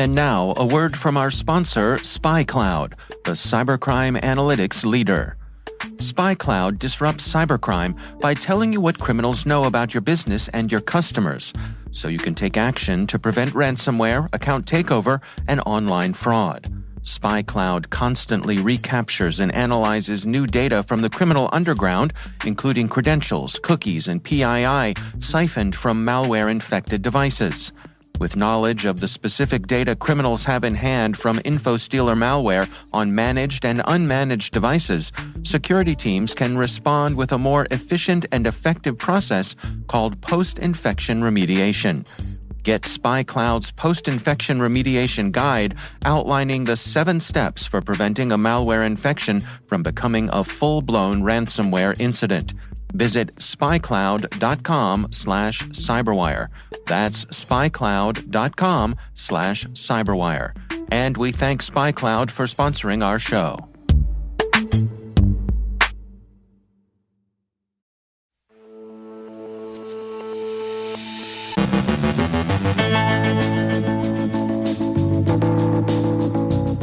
And now, a word from our sponsor, SpyCloud, the cybercrime analytics leader. SpyCloud disrupts cybercrime by telling you what criminals know about your business and your customers, so you can take action to prevent ransomware, account takeover, and online fraud. SpyCloud constantly recaptures and analyzes new data from the criminal underground, including credentials, cookies, and PII siphoned from malware-infected devices. With knowledge of the specific data criminals have in hand from InfoStealer malware on managed and unmanaged devices, security teams can respond with a more efficient and effective process called post-infection remediation. Get SpyCloud's post-infection remediation guide outlining the 7 steps for preventing a malware infection from becoming a full-blown ransomware incident. Visit spycloud.com/cyberwire. That's spycloud.com/cyberwire. And we thank SpyCloud for sponsoring our show.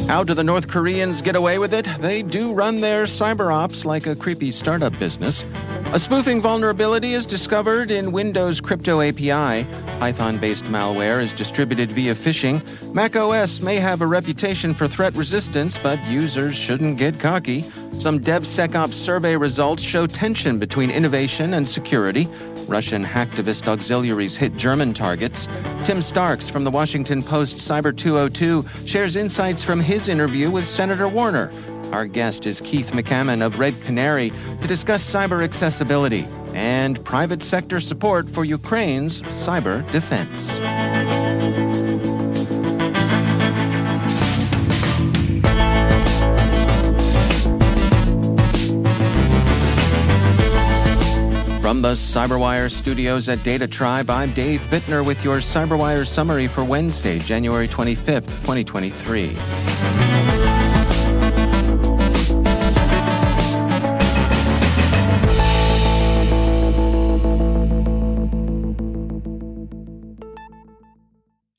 How do the North Koreans get away with it? They do run their cyber ops like a creepy startup business. A spoofing vulnerability is discovered in Windows CryptoAPI. Python-based malware is distributed via phishing. macOS may have a reputation for threat resistance, but users shouldn't get cocky. Some DevSecOps survey results show tension between innovation and security. Russian hacktivist auxiliaries hit German targets. Tim Starks from the Washington Post Cyber 202 shares insights from his interview with Senator Warner. Our guest is Keith McCammon of Red Canary to discuss cyber accessibility and private sector support for Ukraine's cyber defense. From the CyberWire studios at Data Tribe, I'm Dave Bittner with your CyberWire summary for Wednesday, January 25th, 2023.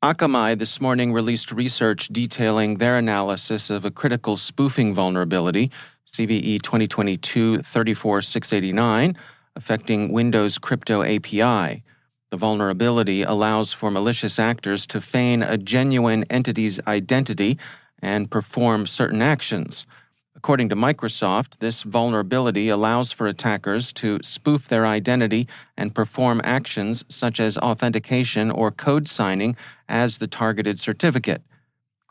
Akamai this morning released research detailing their analysis of a critical spoofing vulnerability, CVE 2022-34689, affecting Windows CryptoAPI. The vulnerability allows for malicious actors to feign a genuine entity's identity and perform certain actions. According to Microsoft, this vulnerability allows for attackers to spoof their identity and perform actions such as authentication or code signing as the targeted certificate.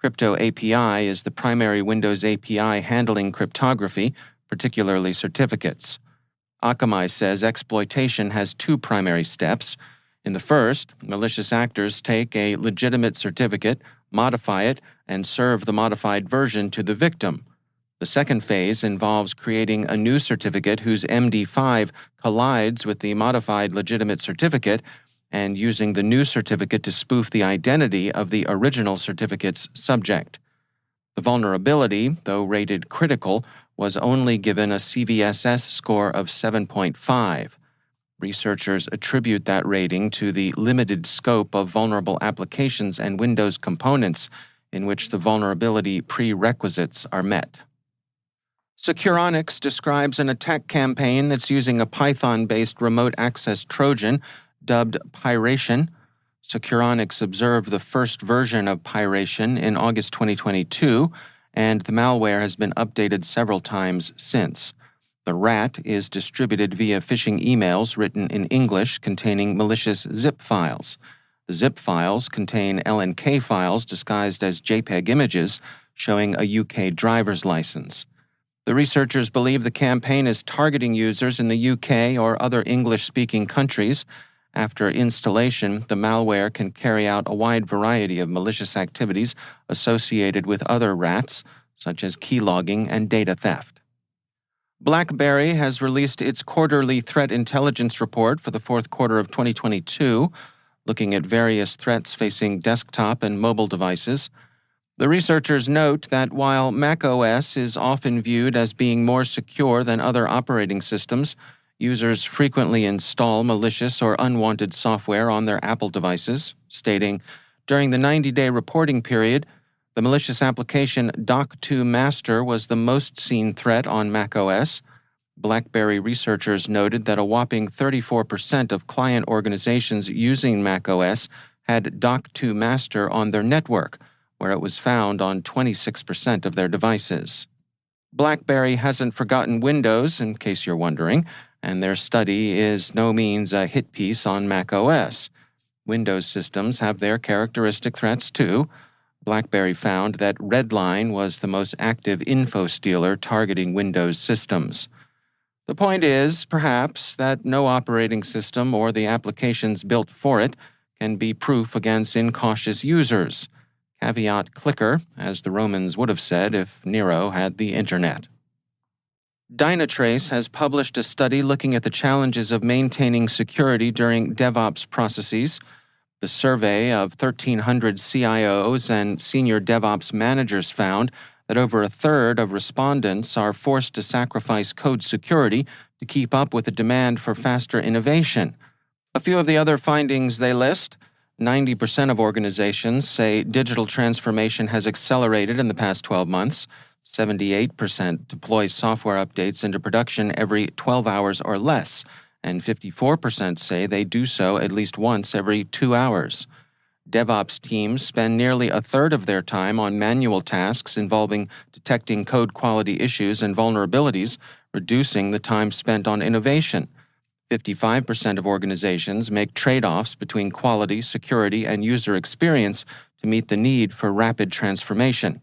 CryptoAPI is the primary Windows API handling cryptography, particularly certificates. Akamai says exploitation has 2 primary steps. In the first, malicious actors take a legitimate certificate, modify it, and serve the modified version to the victim. The second phase involves creating a new certificate whose MD5 collides with the modified legitimate certificate and using the new certificate to spoof the identity of the original certificate's subject. The vulnerability, though rated critical, was only given a CVSS score of 7.5. Researchers attribute that rating to the limited scope of vulnerable applications and Windows components in which the vulnerability prerequisites are met. Securonix describes an attack campaign that's using a Python-based remote access Trojan dubbed Pyration. Securonix observed the first version of Pyration in August 2022, and the malware has been updated several times since. The rat is distributed via phishing emails written in English containing malicious zip files. The zip files contain LNK files disguised as JPEG images showing a UK driver's license. The researchers believe the campaign is targeting users in the UK or other English-speaking countries. After installation, the malware can carry out a wide variety of malicious activities associated with other rats, such as keylogging and data theft. BlackBerry has released its quarterly threat intelligence report for the fourth quarter of 2022, looking at various threats facing desktop and mobile devices. The researchers note that while macOS is often viewed as being more secure than other operating systems, users frequently install malicious or unwanted software on their Apple devices, stating, During the 90-day reporting period, the malicious application Doc2 Master was the most seen threat on macOS. BlackBerry researchers noted that a whopping 34% of client organizations using macOS had Doc2 Master on their network, where it was found on 26% of their devices. BlackBerry hasn't forgotten Windows, in case you're wondering, and their study is no means a hit piece on macOS. Windows systems have their characteristic threats too. BlackBerry found that Redline was the most active info stealer targeting Windows systems. The point is, perhaps, that no operating system or the applications built for it can be proof against incautious users. Caveat clicker, as the Romans would have said if Nero had the internet. Dynatrace has published a study looking at the challenges of maintaining security during DevOps processes. The survey of 1,300 CIOs and senior DevOps managers found that over a third of respondents are forced to sacrifice code security to keep up with the demand for faster innovation. A few of the other findings they list: 90% of organizations say digital transformation has accelerated in the past 12 months. 78% deploy software updates into production every 12 hours or less, and 54% say they do so at least once every 2 hours. DevOps teams spend nearly a third of their time on manual tasks involving detecting code quality issues and vulnerabilities, reducing the time spent on innovation. 55% of organizations make trade-offs between quality, security, and user experience to meet the need for rapid transformation.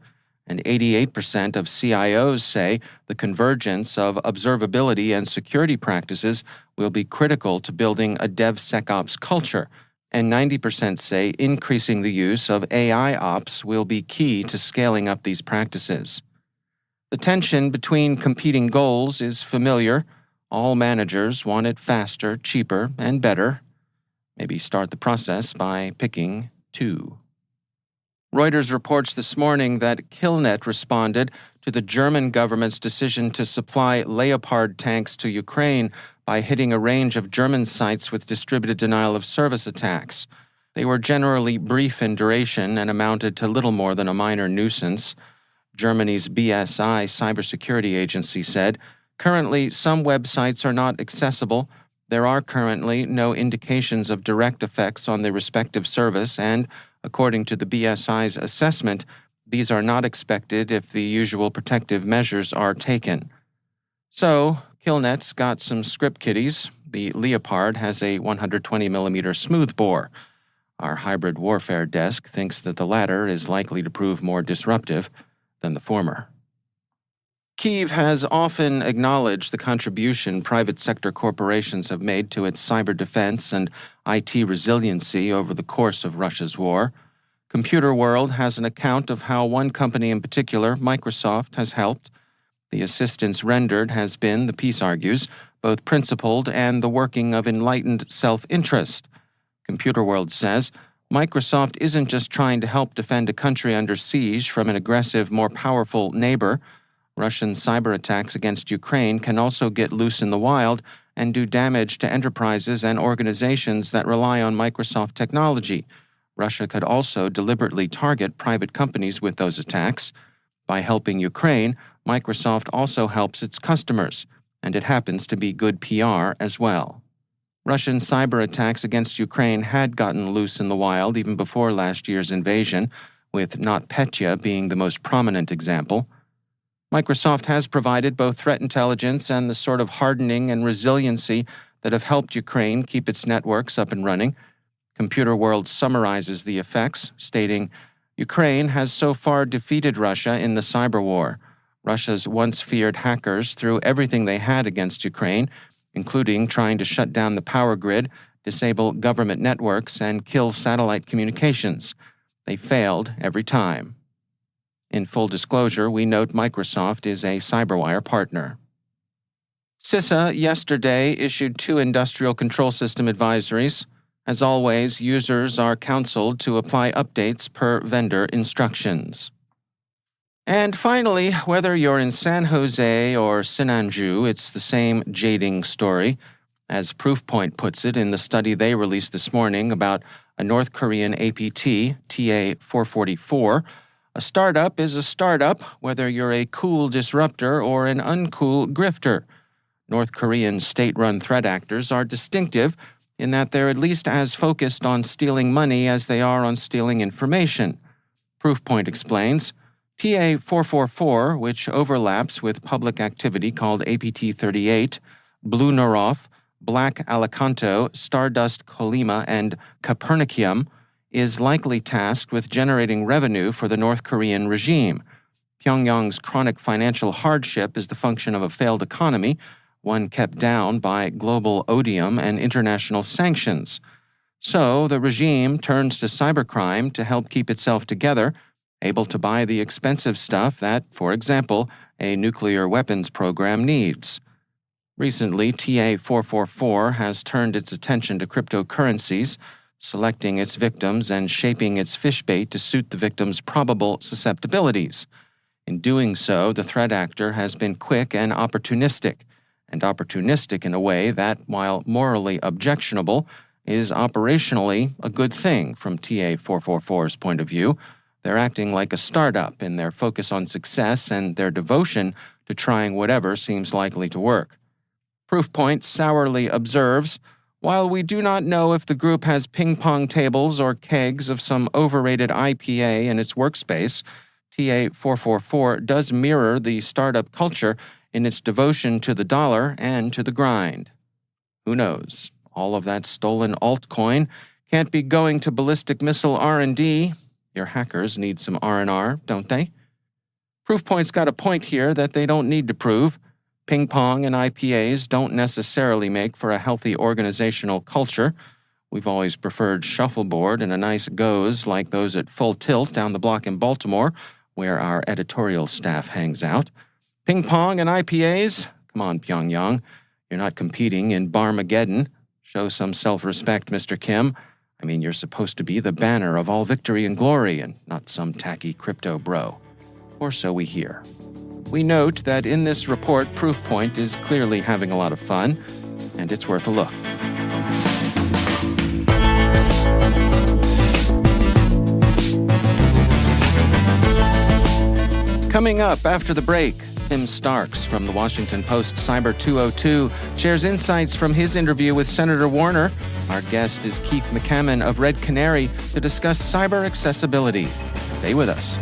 And 88% of CIOs say the convergence of observability and security practices will be critical to building a DevSecOps culture, and 90% say increasing the use of AI ops will be key to scaling up these practices. The tension between competing goals is familiar. All managers want it faster, cheaper, and better. Maybe start the process by picking two. Reuters reports this morning that Killnet responded to the German government's decision to supply Leopard tanks to Ukraine by hitting a range of German sites with distributed denial-of-service attacks. They were generally brief in duration and amounted to little more than a minor nuisance. Germany's BSI cybersecurity agency said, "Currently, some websites are not accessible. There are currently no indications of direct effects on the respective service, and, according to the BSI's assessment, these are not expected if the usual protective measures are taken." So, Killnet's got some script kiddies. The Leopard has a 120mm smoothbore. Our hybrid warfare desk thinks that the latter is likely to prove more disruptive than the former. Kyiv has often acknowledged the contribution private sector corporations have made to its cyber defense and IT resiliency over the course of Russia's war. Computer World has an account of how one company in particular, Microsoft, has helped. The assistance rendered has been, the piece argues, both principled and the working of enlightened self-interest. Computer World says, Microsoft isn't just trying to help defend a country under siege from an aggressive, more powerful neighbor. Russian cyber attacks against Ukraine can also get loose in the wild and do damage to enterprises and organizations that rely on Microsoft technology. Russia could also deliberately target private companies with those attacks. By helping Ukraine, Microsoft also helps its customers, and it happens to be good PR as well. Russian cyber attacks against Ukraine had gotten loose in the wild even before last year's invasion, with NotPetya being the most prominent example. Microsoft has provided both threat intelligence and the sort of hardening and resiliency that have helped Ukraine keep its networks up and running. Computer World summarizes the effects, stating, Ukraine has so far defeated Russia in the cyber war. Russia's once feared hackers threw everything they had against Ukraine, including trying to shut down the power grid, disable government networks, and kill satellite communications. They failed every time. In full disclosure, we note Microsoft is a CyberWire partner. CISA yesterday issued 2 industrial control system advisories. As always, users are counseled to apply updates per vendor instructions. And finally, whether you're in San Jose or Sinanju, it's the same jading story. As Proofpoint puts it in the study they released this morning about a North Korean APT, TA444. A startup is a startup, whether you're a cool disruptor or an uncool grifter. North Korean state-run threat actors are distinctive in that they're at least as focused on stealing money as they are on stealing information. Proofpoint explains, TA444, which overlaps with public activity called APT38, Blue Narov, Black Alicanto, Stardust Colima, and Copernicum, is likely tasked with generating revenue for the North Korean regime. Pyongyang's chronic financial hardship is the function of a failed economy, one kept down by global odium and international sanctions. So the regime turns to cybercrime to help keep itself together, able to buy the expensive stuff that, for example, a nuclear weapons program needs. Recently, TA444 has turned its attention to cryptocurrencies, selecting its victims and shaping its fishbait to suit the victim's probable susceptibilities. In doing so, the threat actor has been quick and opportunistic in a way that, while morally objectionable, is operationally a good thing from TA444's point of view. They're acting like a startup in their focus on success and their devotion to trying whatever seems likely to work. Proofpoint sourly observes, while we do not know if the group has ping-pong tables or kegs of some overrated IPA in its workspace, TA444 does mirror the startup culture in its devotion to the dollar and to the grind. Who knows? All of that stolen altcoin can't be going to ballistic missile R&D. Your hackers need some R&R, don't they? Proofpoint's got a point here that they don't need to prove. Ping pong and IPAs don't necessarily make for a healthy organizational culture. We've always preferred shuffleboard and a nice goes like those at Full Tilt down the block in Baltimore, where our editorial staff hangs out. Ping pong and IPAs? Come on, Pyongyang. You're not competing in Barmageddon. Show some self-respect, Mr. Kim. I mean, you're supposed to be the banner of all victory and glory and not some tacky crypto bro. Or so we hear. We note that in this report, Proofpoint is clearly having a lot of fun, and it's worth a look. Coming up after the break, Tim Starks from the Washington Post Cyber 202 shares insights from his interview with Senator Warner. Our guest is Keith McCammon of Red Canary to discuss cyber accessibility. Stay with us.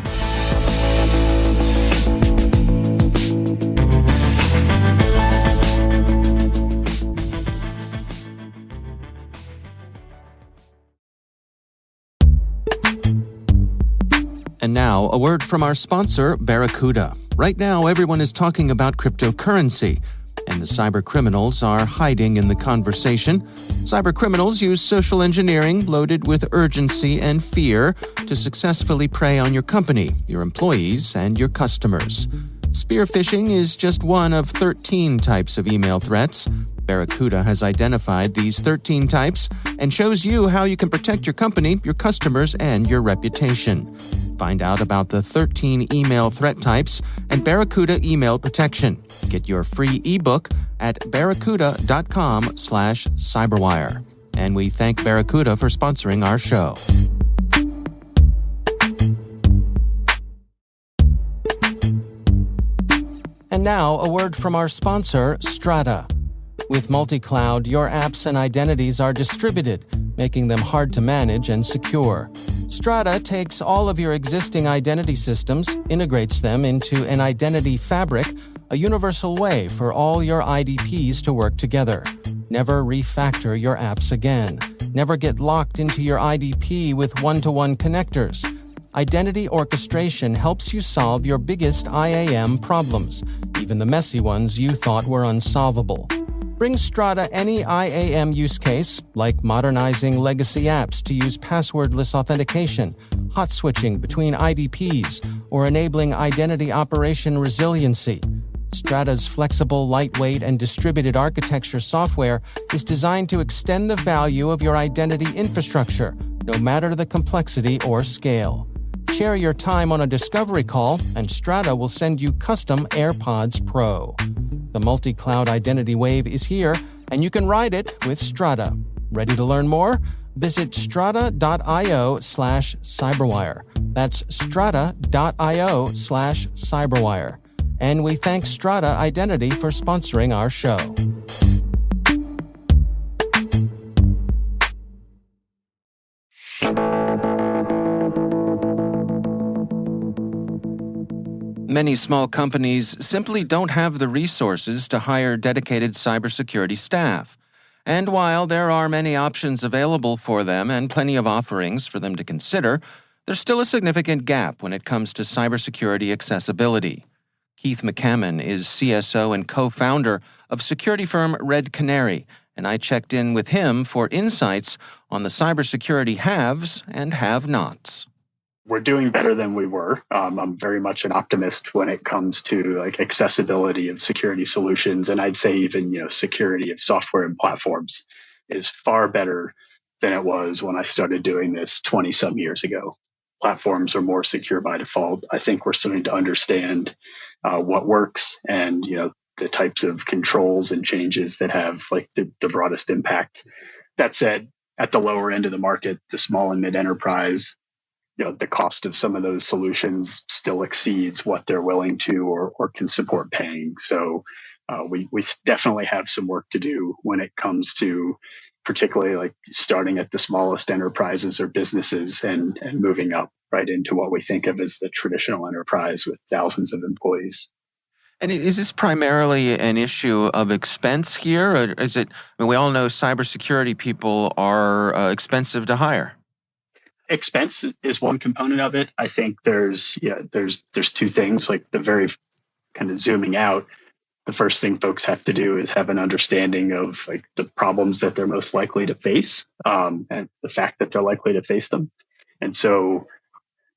And now, a word from our sponsor, Barracuda. Right now, everyone is talking about cryptocurrency, and the cyber criminals are hiding in the conversation. Cyber criminals use social engineering loaded with urgency and fear to successfully prey on your company, your employees, and your customers. Spear phishing is just one of 13 types of email threats. Barracuda has identified these 13 types and shows you how you can protect your company, your customers, and your reputation. Find out about the 13 email threat types and Barracuda email protection. Get your free ebook at barracuda.com/cyberwire. And we thank Barracuda for sponsoring our show. And now, a word from our sponsor, Strata. With multi-cloud, your apps and identities are distributed, making them hard to manage and secure. Strata takes all of your existing identity systems, integrates them into an identity fabric, a universal way for all your IDPs to work together. Never refactor your apps again. Never get locked into your IDP with one-to-one connectors. Identity orchestration helps you solve your biggest IAM problems, even the messy ones you thought were unsolvable. Bring Strata any IAM use case, like modernizing legacy apps to use passwordless authentication, hot switching between IDPs, or enabling identity operation resiliency. Strata's flexible, lightweight, and distributed architecture software is designed to extend the value of your identity infrastructure, no matter the complexity or scale. Share your time on a discovery call, and Strata will send you custom AirPods Pro. The multi-cloud identity wave is here, and you can ride it with Strata. Ready to learn more? Visit strata.io/cyberwire. That's strata.io/cyberwire. And we thank Strata Identity for sponsoring our show. Many small companies simply don't have the resources to hire dedicated cybersecurity staff. And while there are many options available for them and plenty of offerings for them to consider, there's still a significant gap when it comes to cybersecurity accessibility. Keith McCammon is CSO and co-founder of security firm Red Canary, and I checked in with him for insights on the cybersecurity haves and have-nots. We're doing better than we were. I'm very much an optimist when it comes to like accessibility of security solutions, and I'd say even security of software and platforms is far better than it was when I started doing this 20 some years ago. Platforms are more secure by default. I think we're starting to understand what works and the types of controls and changes that have like the broadest impact. That said, at the lower end of the market, the small and mid enterprise, the cost of some of those solutions still exceeds what they're willing to or can support paying. So we definitely have some work to do when it comes to particularly like starting at the smallest enterprises or businesses and moving up right into what we think of as the traditional enterprise with thousands of employees. And is this primarily an issue of expense here, or is it? I mean, we all know cybersecurity people are expensive to hire. Expense is one component of it. I think there's two things. Like the very kind of zooming out, the first thing folks have to do is have an understanding of like the problems that they're most likely to face, and the fact that they're likely to face them. And so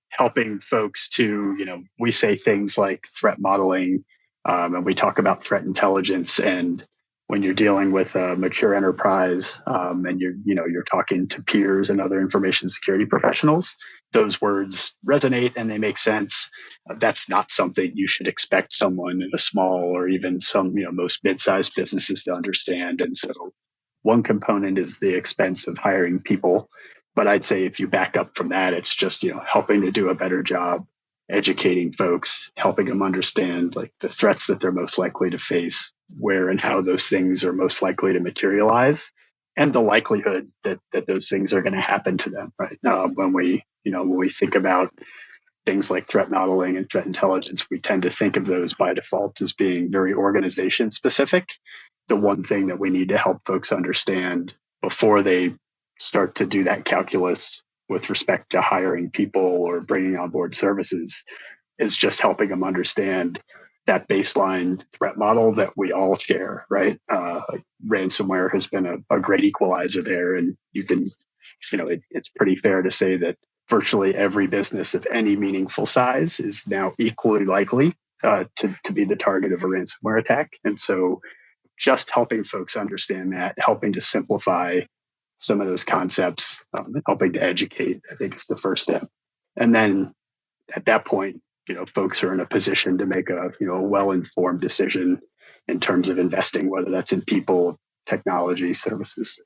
helping folks to, we say things like threat modeling, and we talk about threat intelligence. And when you're dealing with a mature enterprise, and you're talking to peers and other information security professionals, those words resonate and they make sense. That's not something you should expect someone in a small or even some, most mid-sized businesses to understand. And so one component is the expense of hiring people. But I'd say if you back up from that, it's just, helping to do a better job educating folks, helping them understand like the threats that they're most likely to face, where and how those things are most likely to materialize, and the likelihood that those things are going to happen to them. Right now, when we think about things like threat modeling and threat intelligence, we tend to think of those by default as being very organization specific. The one thing that we need to help folks understand before they start to do that calculus with respect to hiring people or bringing on board services is just helping them understand that baseline threat model that we all share, right? Ransomware has been a great equalizer there. And you can, it's pretty fair to say that virtually every business of any meaningful size is now equally likely to be the target of a ransomware attack. And so just helping folks understand that, helping to simplify some of those concepts, and helping to educate, I think is the first step. And then at that point, folks are in a position to make a well-informed decision in terms of investing, whether that's in people, technology, services.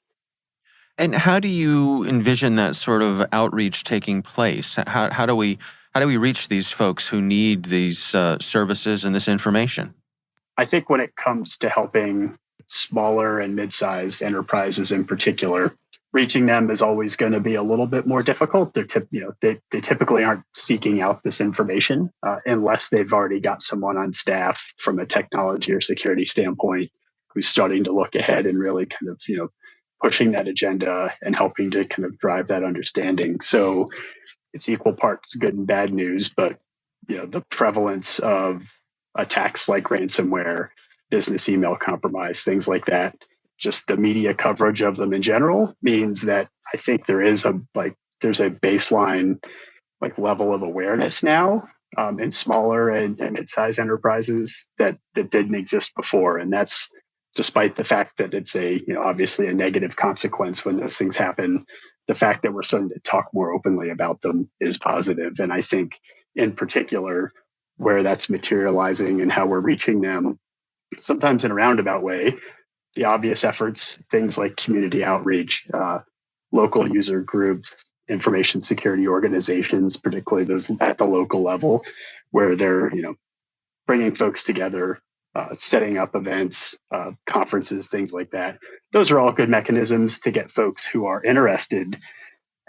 And how do you envision that sort of outreach taking place? How do we reach these folks who need these services and this information? I think when it comes to helping smaller and mid-sized enterprises in particular, reaching them is always going to be a little bit more difficult. They typically aren't seeking out this information unless they've already got someone on staff from a technology or security standpoint who's starting to look ahead and really kind of pushing that agenda and helping to kind of drive that understanding. So it's equal parts good and bad news, but the prevalence of attacks like ransomware, business email compromise, things like that, just the media coverage of them in general means that I think there's a baseline like level of awareness now in smaller and mid-sized enterprises that didn't exist before. And that's despite the fact that it's obviously a negative consequence when those things happen. The fact that we're starting to talk more openly about them is positive. And I think in particular, where that's materializing and how we're reaching them, sometimes in a roundabout way, the obvious efforts, things like community outreach, local user groups, information security organizations, particularly those at the local level, where they're bringing folks together, setting up events, conferences, things like that. Those are all good mechanisms to get folks who are interested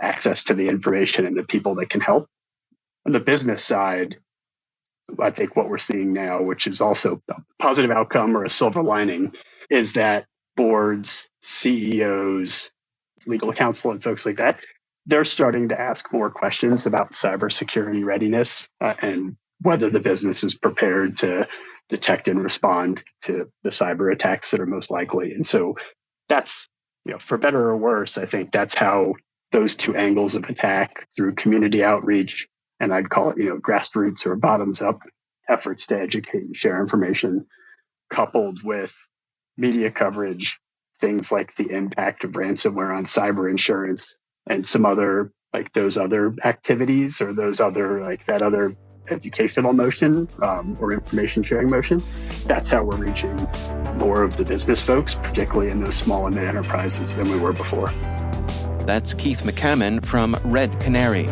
access to the information and the people that can help. On the business side, I think what we're seeing now, which is also a positive outcome or a silver lining, is that boards, CEOs, legal counsel, and folks like that, they're starting to ask more questions about cybersecurity readiness and whether the business is prepared to detect and respond to the cyber attacks that are most likely. And so that's, for better or worse, I think that's how those two angles of attack through community outreach, and I'd call it, grassroots or bottoms up efforts to educate and share information, coupled with media coverage, things like the impact of ransomware on cyber insurance and some other, like those other activities or those other, like that other educational motion or information sharing motion. That's how we're reaching more of the business folks, particularly in those small and mid enterprises than we were before. That's Keith McCammon from Red Canary.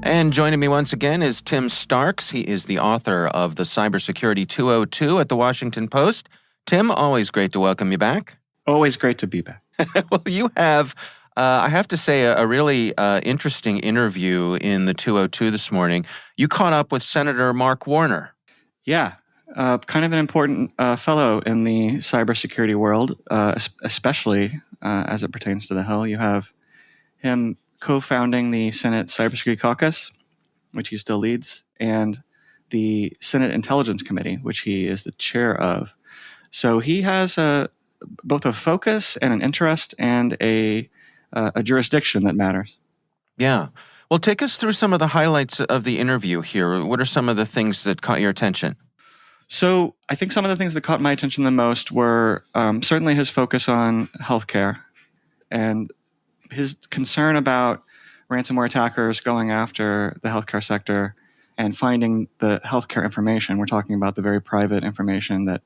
And joining me once again is Tim Starks. He is the author of the Cybersecurity 202 at the Washington Post. Tim, always great to welcome you back. Always great to be back. Well, you have, I have to say, a really interesting interview in the 202 this morning. You caught up with Senator Mark Warner. Yeah, kind of an important fellow in the cybersecurity world, especially as it pertains to the Hill. You have him co-founding the Senate Cybersecurity Caucus, which he still leads, and the Senate Intelligence Committee, which he is the chair of. So he has both a focus and an interest and a jurisdiction that matters. Yeah. Well, take us through some of the highlights of the interview here. What are some of the things that caught your attention? So I think some of the things that caught my attention the most were certainly his focus on healthcare and his concern about ransomware attackers going after the healthcare sector and finding the healthcare information. We're talking about the very private information that,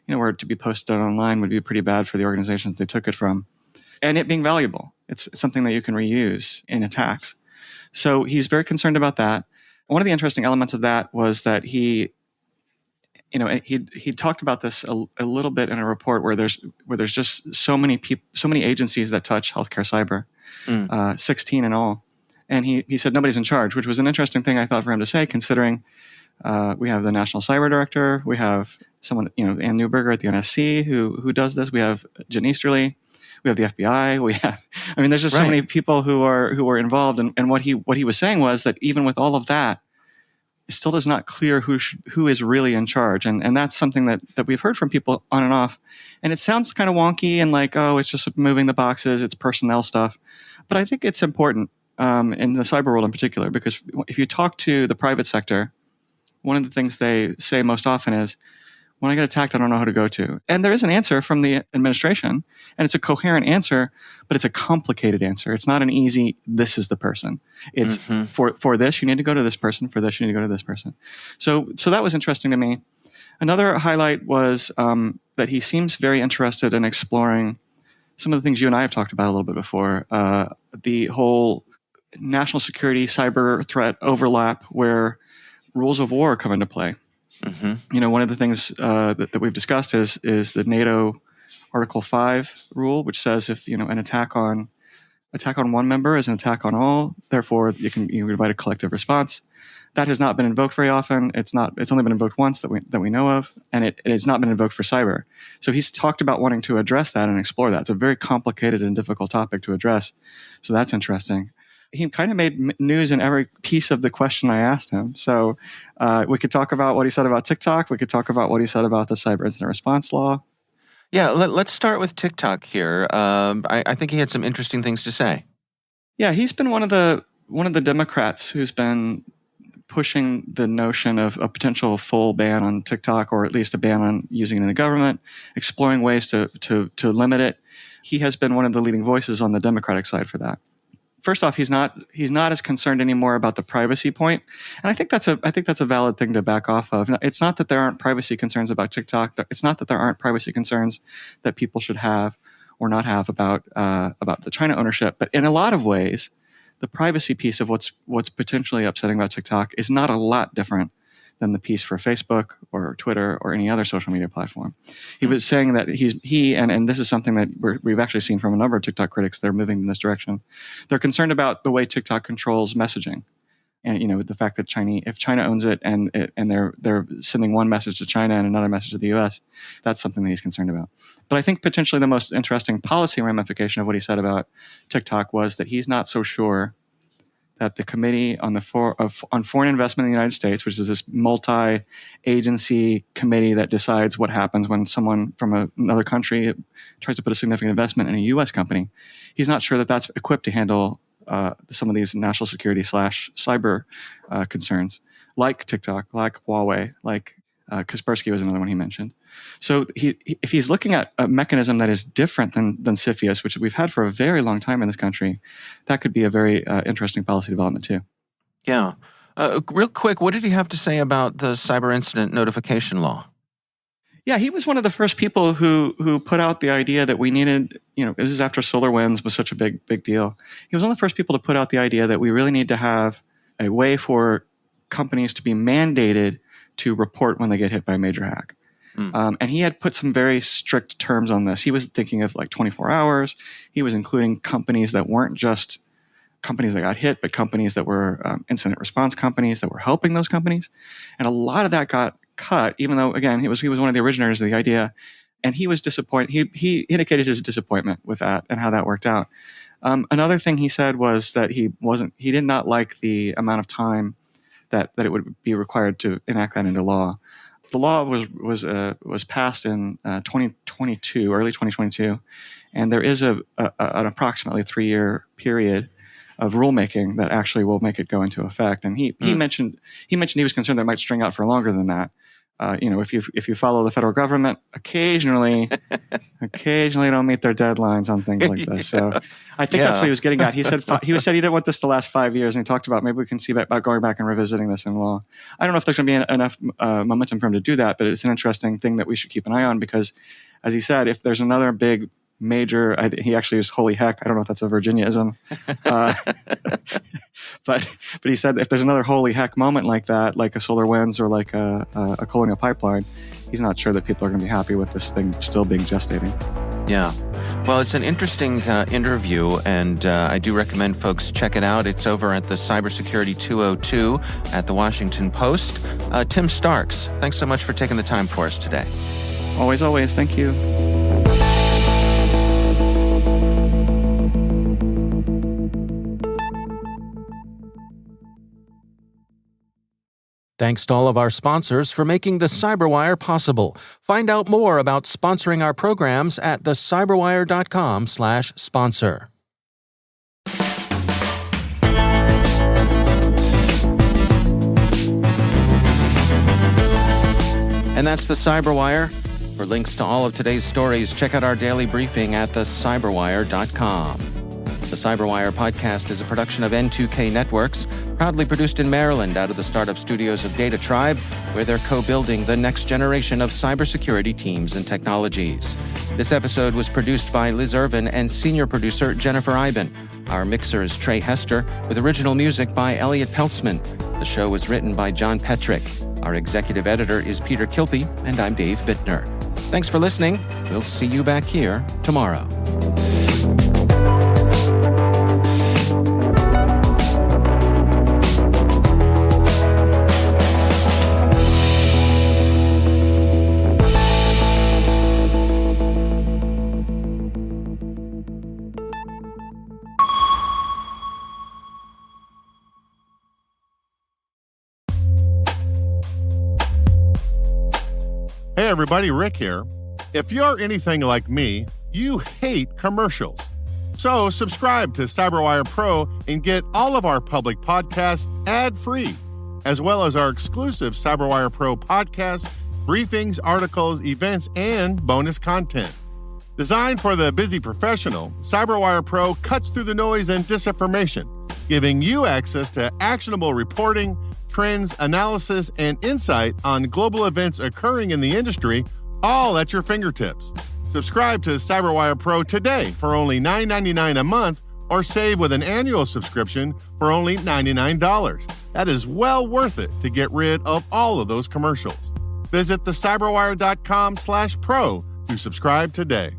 were to be posted online would be pretty bad for the organizations they took it from. And it being valuable. It's something that you can reuse in attacks. So he's very concerned about that. One of the interesting elements of that was that he talked about this a little bit in a report where there's just so many agencies that touch healthcare cyber, 16 in all, and he said nobody's in charge, which was an interesting thing I thought for him to say, considering we have the National Cyber Director, we have someone Ann Neuberger at the NSC who does this, we have Jen Easterly, we have the FBI, there's just so many people who are involved, and what he was saying was that even with all of that, it still is not clear who is really in charge. And that's something that we've heard from people on and off. And it sounds kind of wonky and like, oh, it's just moving the boxes, it's personnel stuff. But I think it's important in the cyber world in particular, because if you talk to the private sector, one of the things they say most often is, when I get attacked, I don't know who to go to. And there is an answer from the administration, and it's a coherent answer, but it's a complicated answer. It's not an easy, this is the person. It's for this, you need to go to this person. For this, you need to go to this person. So that was interesting to me. Another highlight was that he seems very interested in exploring some of the things you and I have talked about a little bit before. The whole national security cyber threat overlap where rules of war come into play. One of the things that we've discussed is the NATO Article 5 rule, which says if an attack on one member is an attack on all, therefore you can invite a collective response. That has not been invoked very often. It's only been invoked once that we know of, and it has not been invoked for cyber. So he's talked about wanting to address that and explore that. It's a very complicated and difficult topic to address. So that's interesting. He kind of made news in every piece of the question I asked him. So we could talk about what he said about TikTok. We could talk about what he said about the cyber incident response law. Yeah, let's start with TikTok here. I think he had some interesting things to say. Yeah, he's been one of the Democrats who's been pushing the notion of a potential full ban on TikTok, or at least a ban on using it in the government, exploring ways to limit it. He has been one of the leading voices on the Democratic side for that. first off, he's not as concerned anymore about the privacy point, and I think that's a valid thing to back off of. It's not that there aren't privacy concerns about TikTok. It's not that there aren't privacy concerns that people should have or not have about the China ownership. But in a lot of ways, the privacy piece of what's potentially upsetting about TikTok is not a lot different than the piece for Facebook or Twitter or any other social media platform. He was saying that and this is something that we've actually seen from a number of TikTok critics. They're moving in this direction. They're concerned about the way TikTok controls messaging, and the fact that if China owns it and they're sending one message to China and another message to the U.S., that's something that he's concerned about. But I think potentially the most interesting policy ramification of what he said about TikTok was that he's not so sure that the Committee on Foreign Investment in the United States, which is this multi-agency committee that decides what happens when someone from another country tries to put a significant investment in a U.S. company, he's not sure that that's equipped to handle some of these national security / cyber concerns, like TikTok, like Huawei, like Kaspersky was another one he mentioned. So if he's looking at a mechanism that is different than CFIUS, which we've had for a very long time in this country, that could be a very interesting policy development too. Yeah. Real quick, what did he have to say about the cyber incident notification law? Yeah, he was one of the first people who put out the idea that we needed, this is after SolarWinds was such a big deal. He was one of the first people to put out the idea that we really need to have a way for companies to be mandated to report when they get hit by a major hack. And he had put some very strict terms on this. He was thinking of like 24 hours. He was including companies that weren't just companies that got hit, but companies that were incident response companies that were helping those companies. And a lot of that got cut, even though, again, he was one of the originators of the idea. And he was disappointed. He indicated his disappointment with that and how that worked out. Another thing he said was that he did not like the amount of time that it would be required to enact that into law. The law was passed in 2022, early 2022, and there is an approximately 3-year period of rulemaking that actually will make it go into effect. And he mentioned he was concerned that it might string out for longer than that. If you follow the federal government, occasionally don't meet their deadlines on things like this. So I think that's what he was getting at. He said he didn't want this to last 5 years, and he talked about maybe we can see about going back and revisiting this in law. I don't know if there's going to be enough momentum for him to do that, but it's an interesting thing that we should keep an eye on because, as he said, if there's another big major, he actually used holy heck. I don't know if that's a Virginiaism. But he said if there's another holy heck moment like that, like a SolarWinds or like a Colonial Pipeline, he's not sure that people are going to be happy with this thing still being gestating. Yeah. Well, it's an interesting interview, and I do recommend folks check it out. It's over at the Cybersecurity 202 at the Washington Post. Tim Starks, thanks so much for taking the time for us today. Always. Thank you. Thanks to all of our sponsors for making the CyberWire possible. Find out more about sponsoring our programs at thecyberwire.com/sponsor. And that's the CyberWire. For links to all of today's stories, check out our daily briefing at thecyberwire.com. The CyberWire podcast is a production of N2K Networks, proudly produced in Maryland out of the startup studios of Data Tribe, where they're co-building the next generation of cybersecurity teams and technologies. This episode was produced by Liz Irvin and senior producer Jennifer Iben. Our mixer is Trey Hester, with original music by Elliot Peltzman. The show was written by John Petrick. Our executive editor is Peter Kilpie, and I'm Dave Bittner. Thanks for listening. We'll see you back here tomorrow. Hey everybody, Rick here. If you're anything like me, you hate commercials. So subscribe to CyberWire Pro and get all of our public podcasts ad-free, as well as our exclusive CyberWire Pro podcasts, briefings, articles, events, and bonus content. Designed for the busy professional, CyberWire Pro cuts through the noise and disinformation, giving you access to actionable reporting, trends, analysis, and insight on global events occurring in the industry, all at your fingertips. Subscribe to CyberWire Pro today for only $9.99 a month, or save with an annual subscription for only $99. That is well worth it to get rid of all of those commercials. Visit thecyberwire.com/pro to subscribe today.